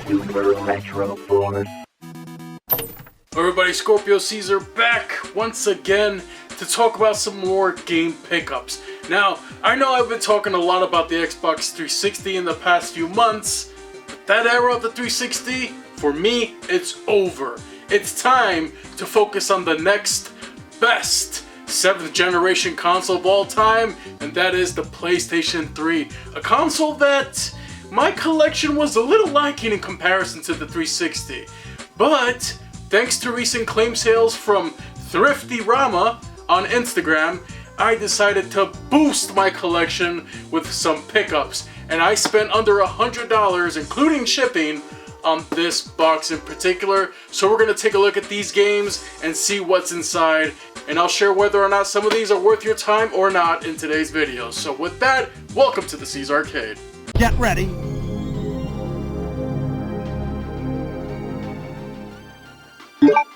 Super Retro Force. Everybody, Scorpio Caesar back once again to talk about some more game pickups. Now, I know I've been talking a lot about the Xbox 360 in the past few months, but that era of the 360, for me, it's over. It's time to focus on the next best 7th generation console of all time, and that is the PlayStation 3. A console that my collection was a little lacking in comparison to the 360, but thanks to recent claim sales from Thrifty Rama on Instagram, I decided to boost my collection with some pickups, and I spent under $100, including shipping, on this box in particular. So we're going to take a look at these games and see what's inside, and I'll share whether or not some of these are worth your time or not in today's video. So with that, welcome to the CesArcade. Get ready.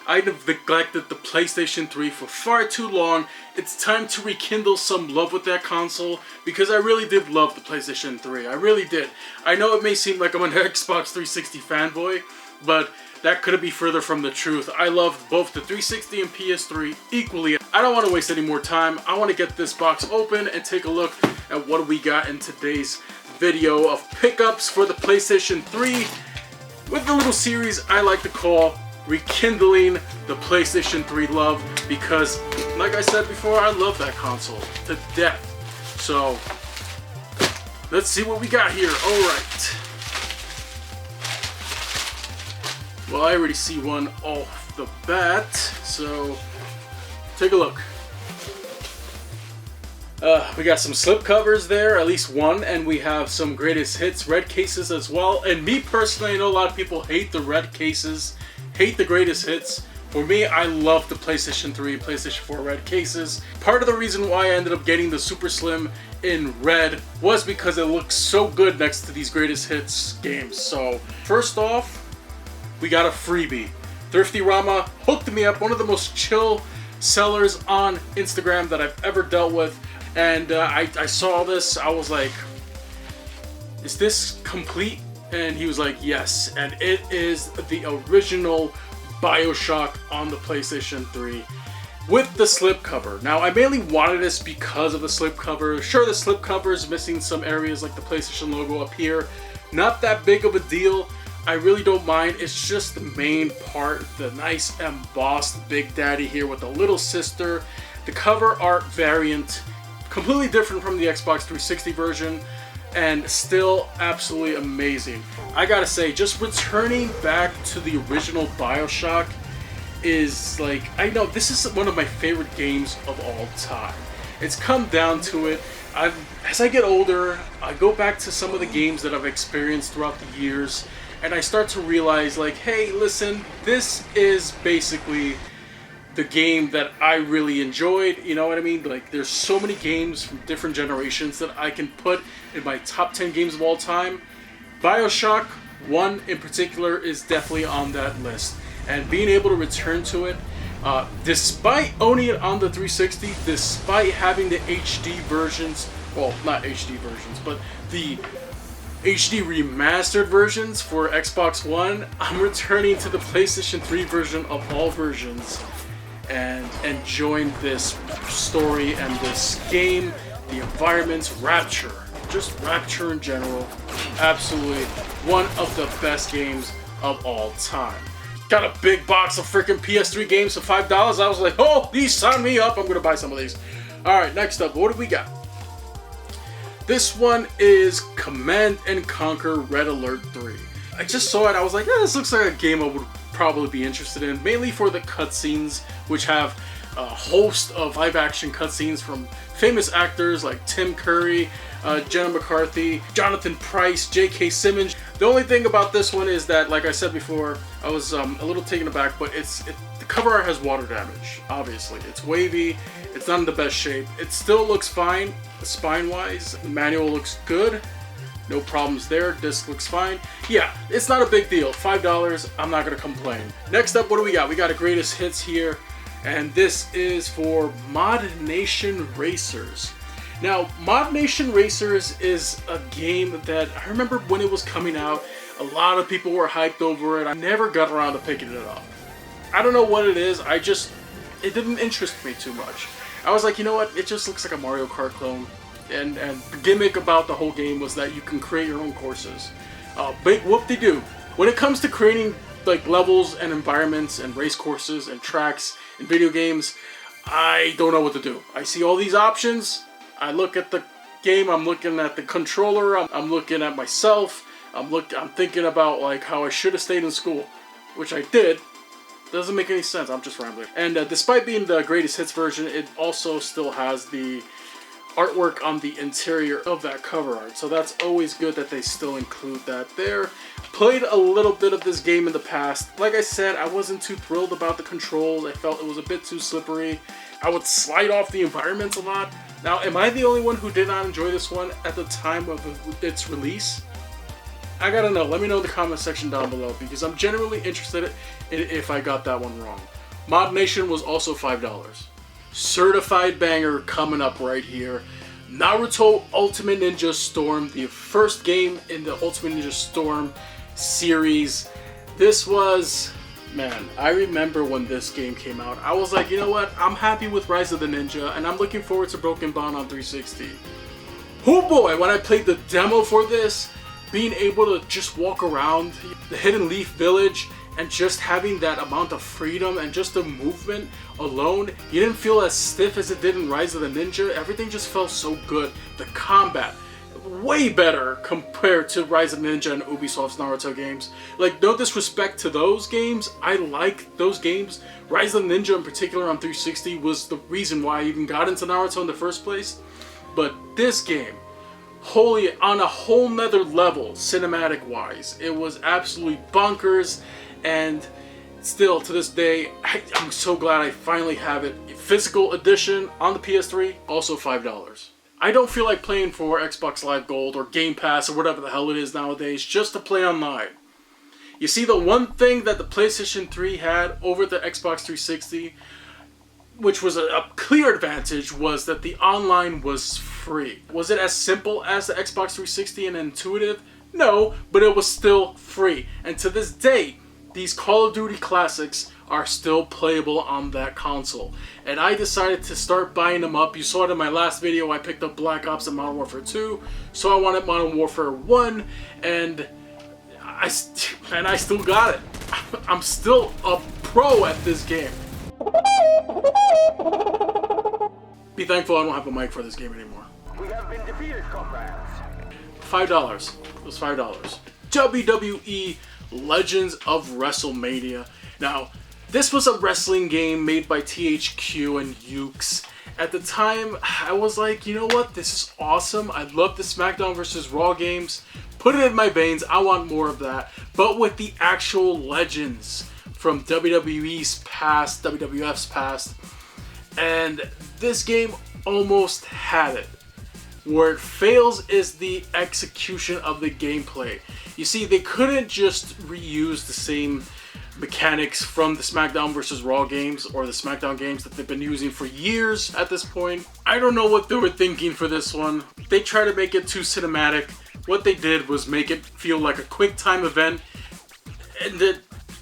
I've neglected the PlayStation 3 for far too long. It's time to rekindle some love with that console because I really did love the PlayStation 3. I really did. I know it may seem like I'm an Xbox 360 fanboy, but that couldn't be further from the truth. I loved both the 360 and PS3 equally. I don't want to waste any more time. I want to get this box open and take a look at what we got in today's video of pickups for the PlayStation 3 with the little series I like to call rekindling the PlayStation 3 love, because like I said before, I love that console to death. So let's see what we got here. Alright, well, I already see one off the bat, so take a look. We got some slip covers there, at least one, and we have some greatest hits red cases as well. And me personally, I know a lot of people hate the red cases, hate the greatest hits. For me, I love the PlayStation 3, PlayStation 4 red cases. Part of the reason why I ended up getting the Super Slim in red was because it looks so good next to these greatest hits games. So first off, we got a freebie. Thrifty Rama hooked me up, one of the most chill sellers on Instagram that I've ever dealt with. And I saw this, I was like, is this complete? And he was like, yes, and it is the original Bioshock on the PlayStation 3 with the slipcover. Now, I mainly wanted this because of the slipcover. Sure, the slipcover is missing some areas like the PlayStation logo up here. Not that big of a deal. I really don't mind. It's just the main part, the nice embossed Big Daddy here with the little sister. The cover art variant, completely different from the Xbox 360 version, and still absolutely amazing. I gotta say, just returning back to the original Bioshock is like, I know this is one of my favorite games of all time. It's come down to it. As I get older, I go back to some of the games that I've experienced throughout the years, and I start to realize, like, hey, listen, this is basically the game that I really enjoyed. You know what I mean? Like, there's so many games from different generations that I can put in my top 10 games of all time. Bioshock 1 in particular is definitely on that list, and being able to return to it, despite owning it on the 360, despite having the HD versions, well, not HD versions, but the HD remastered versions for Xbox One, I'm returning to the PlayStation 3 version of all versions and enjoying this story and this game, the environments, Rapture, just Rapture in general. Absolutely one of the best games of all time. Got a big box of freaking PS3 games for $5. I was like, oh, these sign me up. I'm gonna buy some of these. Alright, next up, what do we got? This one is Command & Conquer Red Alert 3. I just saw it, I was like, yeah, this looks like a game I would probably be interested in, mainly for the cutscenes, which have a host of live-action cutscenes from famous actors like Tim Curry, Jenna McCarthy, Jonathan Pryce, J.K. Simmons. The only thing about this one is that, like I said before, I was a little taken aback, but the cover art has water damage, obviously. It's wavy, it's not in the best shape. It still looks fine, spine-wise. The manual looks good. No problems there. Disc looks fine. Yeah, it's not a big deal. $5, I'm not going to complain. Next up, what do we got? We got a greatest hits here, and this is for Mod Nation Racers. Now, Mod Nation Racers is a game that I remember when it was coming out, A lot of people were hyped over it. I never got around to picking it up. I don't know what it is. It didn't interest me too much. I was like, you know what? It just looks like a Mario Kart clone. And the gimmick about the whole game was that you can create your own courses. Big whoop-de-doo. When it comes to creating like levels and environments and race courses and tracks in video games, I don't know what to do. I see all these options. I look at the game. I'm looking at the controller. I'm looking at myself. I'm thinking about like how I should have stayed in school, which I did. Doesn't make any sense. I'm just rambling. And despite being the greatest hits version, it also still has the artwork on the interior of that cover art. So that's always good that they still include that there. Played a little bit of this game in the past. Like I said, I wasn't too thrilled about the controls. I felt it was a bit too slippery. I would slide off the environments a lot. Now, am I the only one who did not enjoy this one at the time of its release? I gotta know. Let me know in the comment section down below, because I'm genuinely interested in if I got that one wrong. Mod Nation was also $5. Certified banger coming up right here. Naruto Ultimate Ninja Storm, the first game in the Ultimate Ninja Storm series. This was, man, I remember when this game came out. I was like, you know what? I'm happy with Rise of the Ninja, and I'm looking forward to Broken Bond on 360. Oh boy, when I played the demo for this, being able to just walk around the Hidden Leaf Village and just having that amount of freedom and just the movement alone, you didn't feel as stiff as it did in Rise of the Ninja. Everything just felt so good. The combat, way better compared to Rise of the Ninja and Ubisoft's Naruto games. Like, no disrespect to those games, I like those games. Rise of the Ninja in particular on 360 was the reason why I even got into Naruto in the first place. But this game, wholly on a whole nother level, cinematic wise, it was absolutely bonkers. And still to this day, I'm so glad I finally have it. Physical edition on the PS3, also $5. I don't feel like playing for Xbox Live Gold or Game Pass or whatever the hell it is nowadays just to play online. You see, the one thing that the PlayStation 3 had over the Xbox 360, which was a clear advantage, was that the online was free. Was it as simple as the Xbox 360 and intuitive? No, but it was still free. And to this day, these Call of Duty classics are still playable on that console. And I decided to start buying them up. You saw it in my last video. I picked up Black Ops and Modern Warfare 2. So I wanted Modern Warfare 1. And I still got it. I'm still a pro at this game. Be thankful I don't have a mic for this game anymore. We have been defeated, comrades. $5. It was $5. WWE Legends of WrestleMania. Now, this was a wrestling game made by THQ and Ukes. At the time, I was like, you know what? This is awesome. I love the SmackDown vs. Raw games. Put it in my veins. I want more of that. But with the actual legends from WWE's past, WWF's past. And this game almost had it. Where it fails is the execution of the gameplay. You see, they couldn't just reuse the same mechanics from the SmackDown vs. Raw games or the SmackDown games that they've been using for years at this point. I don't know what they were thinking for this one. They tried to make it too cinematic. What they did was make it feel like a quick time event, and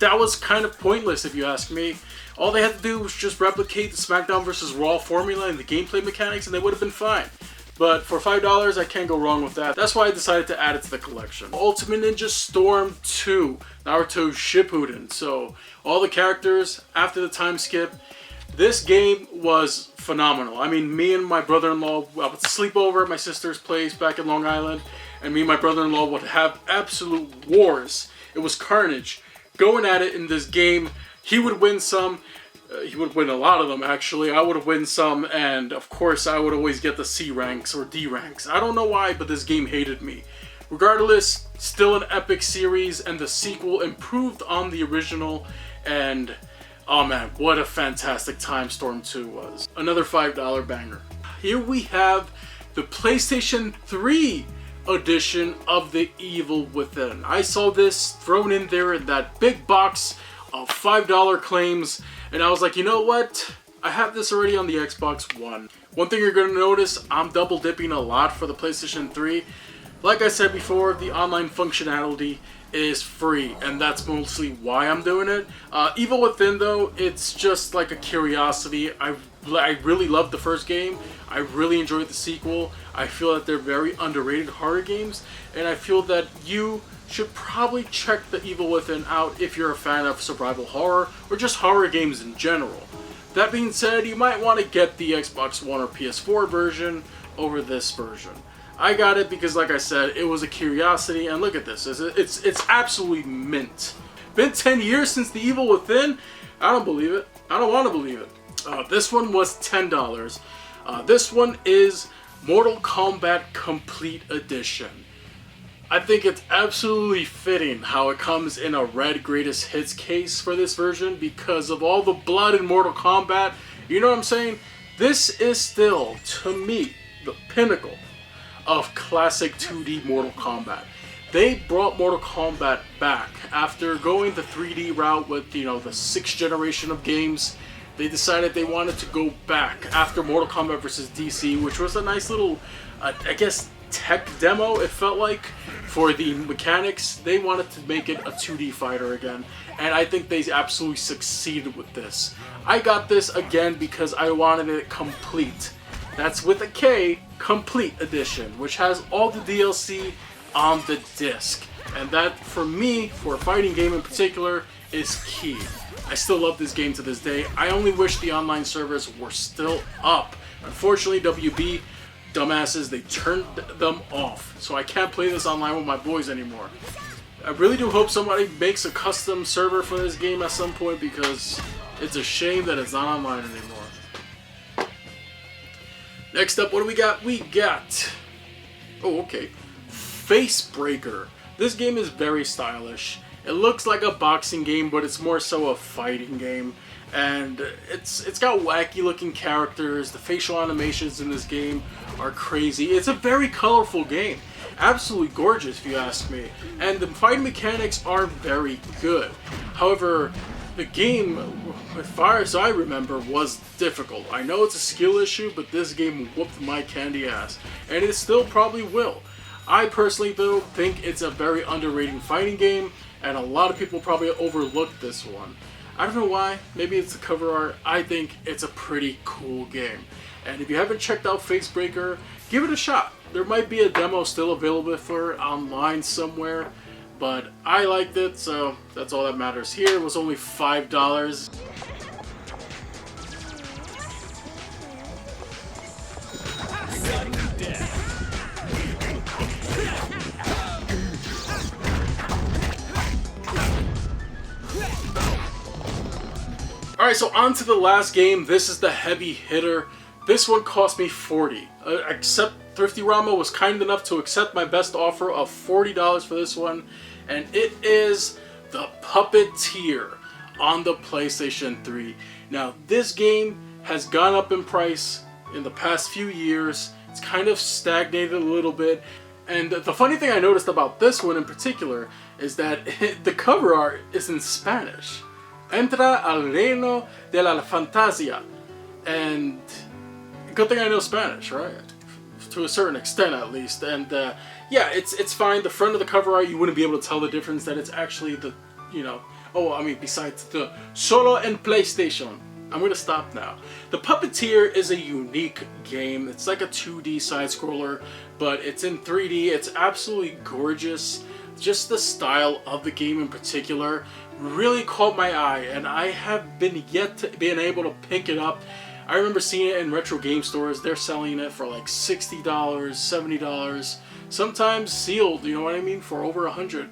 that was kind of pointless if you ask me. All they had to do was just replicate the SmackDown vs. Raw formula and the gameplay mechanics, and they would have been fine. But for $5, I can't go wrong with that. That's why I decided to add it to the collection. Ultimate Ninja Storm 2, Naruto Shippuden. So all the characters after the time skip. This game was phenomenal. I mean, me and my brother-in-law, I would sleep over at my sister's place back in Long Island, and me and my brother-in-law would have absolute wars. It was carnage. Going at it in this game, he would win some. He would win a lot of them, actually. I would win some, and of course I would always get the C ranks or D ranks. I don't know why, but this game hated me. Regardless, still an epic series, and the sequel improved on the original, and oh man, what a fantastic time Storm 2 was. Another $5 banger. Here we have the PlayStation 3 edition of The Evil Within. I saw this thrown in there in that big box of $5 claims, and I was like, you know what? I have this already on the Xbox One. One thing you're going to notice, I'm double dipping a lot for the PlayStation 3. Like I said before, the online functionality is free, and that's mostly why I'm doing it. Evil Within, though, it's just like a curiosity. I really loved the first game. I really enjoyed the sequel. I feel that they're very underrated horror games, and I feel that you should probably check the Evil Within out if you're a fan of survival horror or just horror games in general. That being said, you might want to get the Xbox One or PS4 version over this version. I got it because, like I said, it was a curiosity, and look at this. It's absolutely mint. Been 10 years since the Evil Within? I don't believe it. I don't want to believe it. This one was $10. This one is Mortal Kombat Complete Edition. I think it's absolutely fitting how it comes in a red greatest hits case for this version because of all the blood in Mortal Kombat. You know what I'm saying? This is still, to me, the pinnacle of classic 2D Mortal Kombat. They brought Mortal Kombat back after going the 3D route with, the 6th generation of games. They decided they wanted to go back after Mortal Kombat vs. DC, which was a nice little, I guess, tech demo, it felt like, for the mechanics. They wanted to make it a 2D fighter again, and I think they absolutely succeeded with this. I got this again because I wanted it complete. That's with a K, Complete Edition, which has all the DLC on the disc. And that, for me, for a fighting game in particular, is key. I still love this game to this day. I only wish the online servers were still up. Unfortunately, WB dumbasses, they turned them off. So I can't play this online with my boys anymore. I really do hope somebody makes a custom server for this game at some point because it's a shame that it's not online anymore. Next up, what do we got? We got... oh, okay. Facebreaker. This game is very stylish. It looks like a boxing game, but it's more so a fighting game. And it's got wacky looking characters. The facial animations in this game are crazy. It's a very colorful game. Absolutely gorgeous, if you ask me. And the fighting mechanics are very good. However, the game, as far as I remember, was difficult. I know it's a skill issue, but this game whooped my candy ass. And it still probably will. I personally, though, think it's a very underrated fighting game, and a lot of people probably overlooked this one. I don't know why. Maybe it's the cover art. I think it's a pretty cool game. And if you haven't checked out Facebreaker, give it a shot. There might be a demo still available for it online somewhere, but I liked it, so that's all that matters here. It was only $5. Alright, so on to the last game. This is the heavy hitter. This one cost me $40. Except Thrifty Rama was kind enough to accept my best offer of $40 for this one. And it is the Puppeteer on the PlayStation 3. Now, this game has gone up in price in the past few years. It's kind of stagnated a little bit. And the funny thing I noticed about this one in particular is that the cover art is in Spanish. Entra al reino de la fantasía. And good thing I know Spanish, right? To a certain extent, at least. And yeah, it's fine. The front of the cover art, you wouldn't be able to tell the difference that it's actually the, besides the solo and PlayStation. I'm going to stop now. The Puppeteer is a unique game. It's like a 2D side-scroller, but it's in 3D. It's absolutely gorgeous. Just the style of the game in particular really caught my eye, and I have been yet to being able to pick it up. I remember seeing it in retro game stores. They're selling it for like $60, $70, sometimes sealed, you know what I mean, for over $100.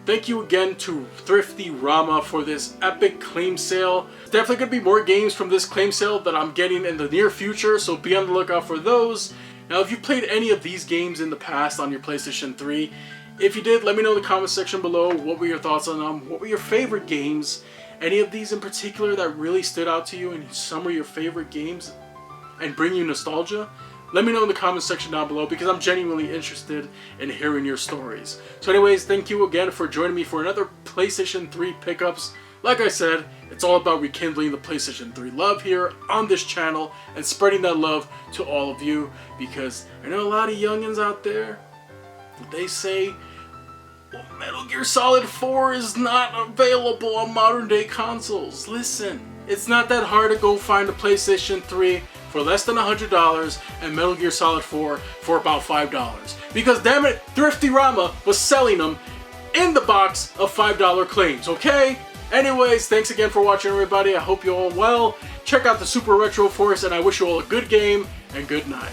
Thank you again to Thrifty Rama for this epic claim sale. Definitely going to be more games from this claim sale that I'm getting in the near future, so be on the lookout for those. Now, if you played any of these games in the past on your PlayStation 3, if you did, let me know in the comment section below. What were your thoughts on them? What were your favorite games? Any of these in particular that really stood out to you and some of your favorite games and bring you nostalgia? Let me know in the comment section down below because I'm genuinely interested in hearing your stories. So anyways, thank you again for joining me for another PlayStation 3 pickups. Like I said, it's all about rekindling the PlayStation 3 love here on this channel and spreading that love to all of you because I know a lot of youngins out there, they say Metal Gear Solid 4 is not available on modern day consoles. Listen, it's not that hard to go find a PlayStation 3 for less than $100 and Metal Gear Solid 4 for about $5. Because damn it, Thrifty Rama was selling them in the box of $5 claims, okay? Anyways, thanks again for watching, everybody. I hope you all well. Check out the Super Retro Force, and I wish you all a good game and good night.